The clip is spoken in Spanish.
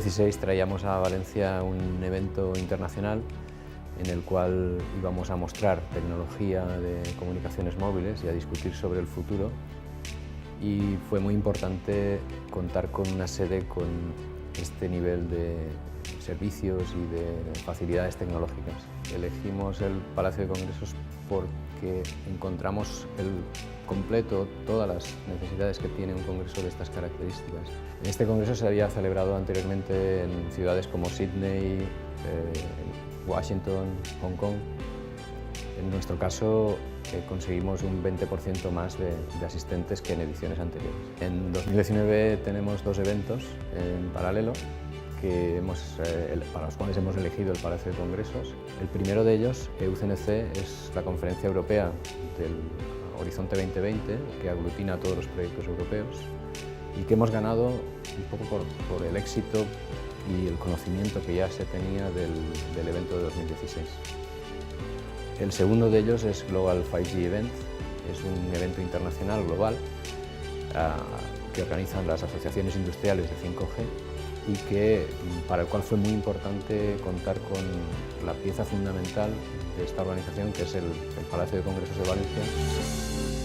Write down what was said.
2016 traíamos a Valencia un evento internacional en el cual íbamos a mostrar tecnología de comunicaciones móviles y a discutir sobre el futuro, y fue muy importante contar con una sede con este nivel de servicios y de facilidades tecnológicas. Elegimos el Palacio de Congresos porque encontramos el completo todas las necesidades que tiene un congreso de estas características. Este congreso se había celebrado anteriormente en ciudades como Sydney, Washington, Hong Kong. En nuestro caso conseguimos un 20% más de asistentes que en ediciones anteriores. En 2019 tenemos dos eventos en paralelo para los cuales hemos elegido el Palacio de Congresos. El primero de ellos, EUCNC, es la conferencia europea del Horizonte 2020, que aglutina a todos los proyectos europeos y que hemos ganado un poco por el éxito y el conocimiento que ya se tenía del evento de 2016. El segundo de ellos es Global 5G Event, es un evento internacional global que organizan las asociaciones industriales de 5G y para el cual fue muy importante contar con la pieza fundamental de esta organización, que es el Palacio de Congresos de Valencia.